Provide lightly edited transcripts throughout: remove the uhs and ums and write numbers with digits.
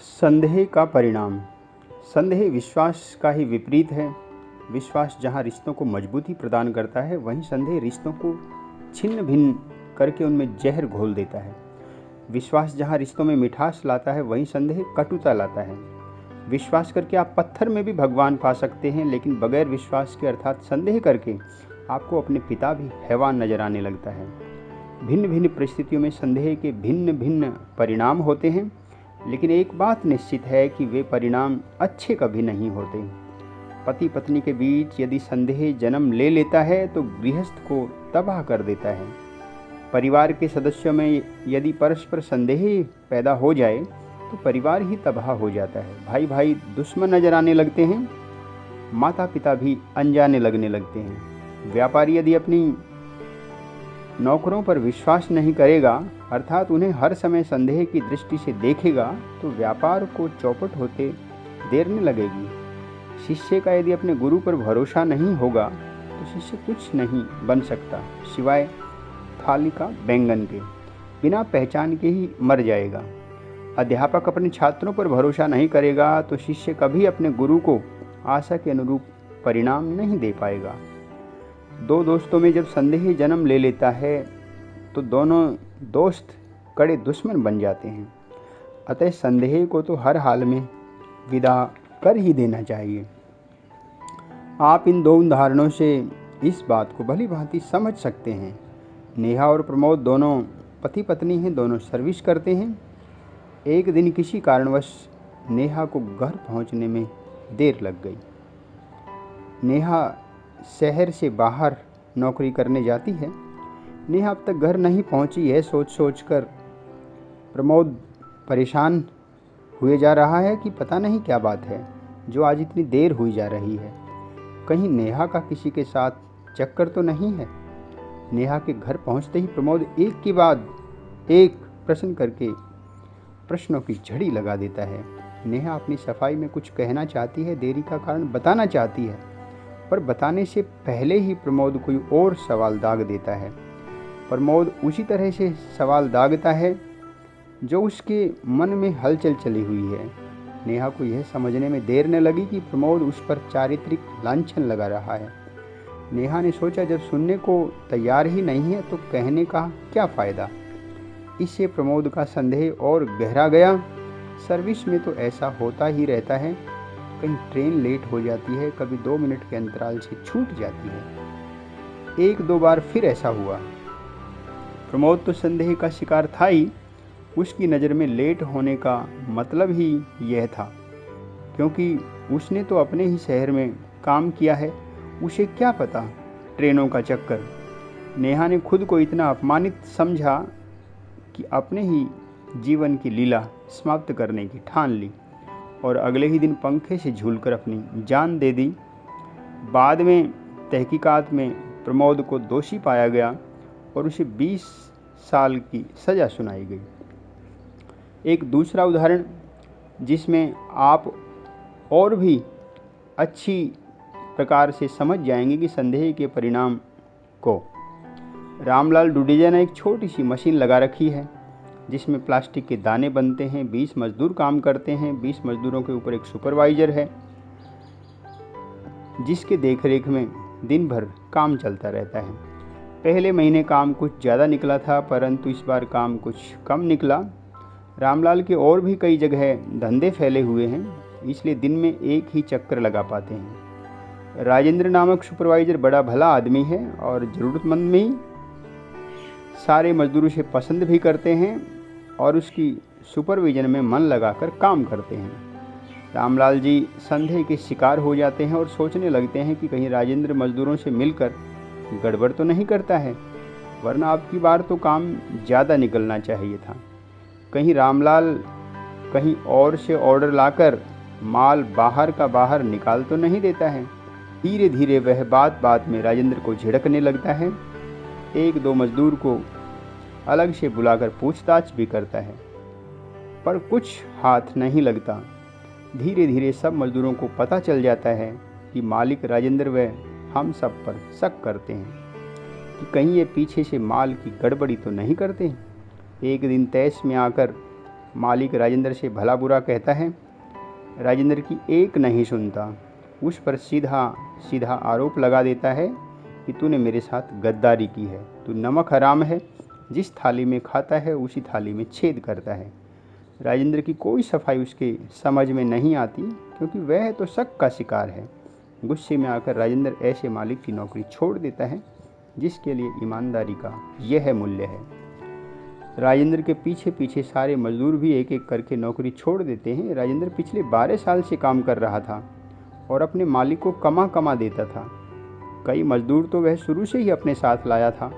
संदेह का परिणाम। संदेह विश्वास का ही विपरीत है। विश्वास जहाँ रिश्तों को मजबूती प्रदान करता है, वहीं संदेह रिश्तों को छिन्न भिन्न करके उनमें जहर घोल देता है। विश्वास जहाँ रिश्तों में मिठास लाता है, वहीं संदेह कटुता लाता है। विश्वास करके आप पत्थर में भी भगवान पा सकते हैं, लेकिन बगैर विश्वास के अर्थात संदेह करके आपको अपने पिता भी हैवान नजर आने लगता है। भिन्न भिन्न परिस्थितियों में संदेह के भिन्न भिन्न परिणाम होते हैं, लेकिन एक बात निश्चित है कि वे परिणाम अच्छे कभी नहीं होते। पति पत्नी के बीच यदि संदेह जन्म ले लेता है तो गृहस्थ को तबाह कर देता है। परिवार के सदस्यों में यदि परस्पर संदेह पैदा हो जाए तो परिवार ही तबाह हो जाता है। भाई भाई दुश्मन नजर आने लगते हैं, माता पिता भी अनजाने लगने लगते हैं। व्यापारी यदि अपनी नौकरों पर विश्वास नहीं करेगा, अर्थात उन्हें हर समय संदेह की दृष्टि से देखेगा, तो व्यापार को चौपट होते देर न लगेगी। शिष्य का यदि अपने गुरु पर भरोसा नहीं होगा तो शिष्य कुछ नहीं बन सकता, सिवाय थाली का बैंगन के। बिना पहचान के ही मर जाएगा। अध्यापक अपने छात्रों पर भरोसा नहीं करेगा तो शिष्य कभी अपने गुरु को आशा के अनुरूप परिणाम नहीं दे पाएगा। दो दोस्तों में जब संदेह जन्म ले लेता है तो दोनों दोस्त कड़े दुश्मन बन जाते हैं। अतः संदेह को तो हर हाल में विदा कर ही देना चाहिए। आप इन दो उदाहरणों से इस बात को भली भांति समझ सकते हैं। नेहा और प्रमोद दोनों पति पत्नी हैं, दोनों सर्विस करते हैं। एक दिन किसी कारणवश नेहा को घर पहुंचने में देर लग गई। नेहा शहर से बाहर नौकरी करने जाती है। नेहा अब तक घर नहीं पहुंची है, सोच कर प्रमोद परेशान हुए जा रहा है कि पता नहीं क्या बात है जो आज इतनी देर हुई जा रही है। कहीं नेहा का किसी के साथ चक्कर तो नहीं है। नेहा के घर पहुंचते ही प्रमोद एक के बाद एक प्रश्न करके प्रश्नों की झड़ी लगा देता है। नेहा अपनी सफाई में कुछ कहना चाहती है, देरी का कारण बताना चाहती है, पर बताने से पहले ही प्रमोद कोई और सवाल दाग देता है। प्रमोद उसी तरह से सवाल दागता है जो उसके मन में हलचल चली हुई है। नेहा को यह समझने में देर न लगी कि प्रमोद उस पर चारित्रिक लांछन लगा रहा है। नेहा ने सोचा, जब सुनने को तैयार ही नहीं है तो कहने का क्या फ़ायदा। इससे प्रमोद का संदेह और गहरा गया। सर्विस में तो ऐसा होता ही रहता है, कहीं ट्रेन लेट हो जाती है, कभी 2 मिनट के अंतराल से छूट जाती है। एक दो बार फिर ऐसा हुआ। प्रमोद तो संदेह का शिकार था ही। उसकी नज़र में लेट होने का मतलब ही यह था, क्योंकि उसने तो अपने ही शहर में काम किया है, उसे क्या पता ट्रेनों का चक्कर। नेहा ने खुद को इतना अपमानित समझा कि अपने ही जीवन की लीला समाप्त करने की ठान ली और अगले ही दिन पंखे से झूलकर अपनी जान दे दी। बाद में तहकीकात में प्रमोद को दोषी पाया गया और उसे 20 साल की सज़ा सुनाई गई। एक दूसरा उदाहरण जिसमें आप और भी अच्छी प्रकार से समझ जाएंगे कि संदेह के परिणाम को। रामलाल डुडेजा ने एक छोटी सी मशीन लगा रखी है जिसमें प्लास्टिक के दाने बनते हैं। 20 मजदूर काम करते हैं। 20 मजदूरों के ऊपर एक सुपरवाइज़र है जिसके देखरेख में दिन भर काम चलता रहता है। पहले महीने काम कुछ ज़्यादा निकला था, परंतु इस बार काम कुछ कम निकला। रामलाल के और भी कई जगह धंधे फैले हुए हैं, इसलिए दिन में एक ही चक्कर लगा पाते हैं। राजेंद्र नामक सुपरवाइज़र बड़ा भला आदमी है और ज़रूरतमंद में ही सारे मजदूर उसे पसंद भी करते हैं और उसकी सुपरविजन में मन लगाकर काम करते हैं। रामलाल जी संदेह के शिकार हो जाते हैं और सोचने लगते हैं कि कहीं राजेंद्र मजदूरों से मिलकर गड़बड़ तो नहीं करता है, वरना अब की बार तो काम ज़्यादा निकलना चाहिए था। कहीं रामलाल कहीं और से ऑर्डर लाकर माल बाहर का बाहर निकाल तो नहीं देता है। धीरे धीरे वह बात बात में राजेंद्र को झिड़कने लगता है। एक दो मजदूर को अलग से बुलाकर पूछताछ भी करता है, पर कुछ हाथ नहीं लगता। धीरे धीरे सब मजदूरों को पता चल जाता है कि मालिक राजेंद्र व हम सब पर शक करते हैं कि कहीं ये पीछे से माल की गड़बड़ी तो नहीं करते। एक दिन तैश में आकर मालिक राजेंद्र से भला बुरा कहता है। राजेंद्र की एक नहीं सुनता, उस पर सीधा सीधा आरोप लगा देता है कि तूने मेरे साथ गद्दारी की है, तू नमक हराम है, जिस थाली में खाता है उसी थाली में छेद करता है। राजेंद्र की कोई सफाई उसके समझ में नहीं आती, क्योंकि वह तो शक का शिकार है। गुस्से में आकर राजेंद्र ऐसे मालिक की नौकरी छोड़ देता है जिसके लिए ईमानदारी का यह मूल्य है। राजेंद्र के पीछे पीछे सारे मजदूर भी एक एक करके नौकरी छोड़ देते हैं। राजेंद्र पिछले 12 साल से काम कर रहा था और अपने मालिक को कमा कमा देता था। कई मजदूर तो वह शुरू से ही अपने साथ लाया था।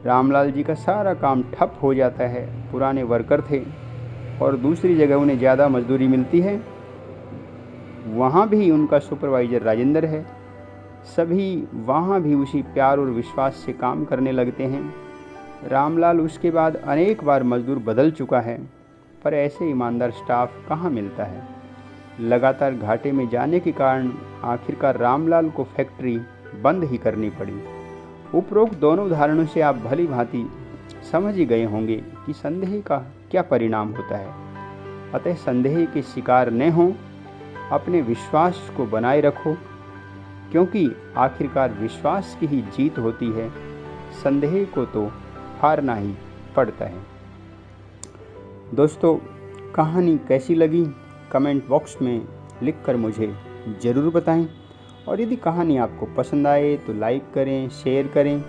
रामलाल जी का सारा काम ठप हो जाता है। पुराने वर्कर थे और दूसरी जगह उन्हें ज़्यादा मजदूरी मिलती है, वहाँ भी उनका सुपरवाइज़र राजेंद्र है। सभी वहाँ भी उसी प्यार और विश्वास से काम करने लगते हैं। रामलाल उसके बाद अनेक बार मजदूर बदल चुका है, पर ऐसे ईमानदार स्टाफ कहाँ मिलता है। लगातार घाटे में जाने के कारण आखिरकार रामलाल को फैक्ट्री बंद ही करनी पड़ी। उपरोक्त दोनों उदाहरणों से आप भली भांति समझ ही गए होंगे कि संदेह का क्या परिणाम होता है। अतः संदेह के शिकार न हों, अपने विश्वास को बनाए रखो, क्योंकि आखिरकार विश्वास की ही जीत होती है। संदेह को तो हारना ही पड़ता है। दोस्तों, कहानी कैसी लगी कमेंट बॉक्स में लिखकर मुझे ज़रूर बताएं, और यदि कहानी आपको पसंद आए तो लाइक करें, शेयर करें,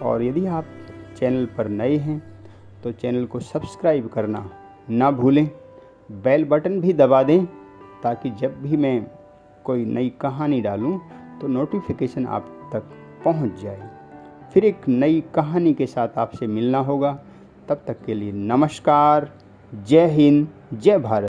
और यदि आप चैनल पर नए हैं तो चैनल को सब्सक्राइब करना ना भूलें। बेल बटन भी दबा दें ताकि जब भी मैं कोई नई कहानी डालूं तो नोटिफिकेशन आप तक पहुंच जाए। फिर एक नई कहानी के साथ आपसे मिलना होगा। तब तक के लिए नमस्कार। जय हिंद, जय भारत।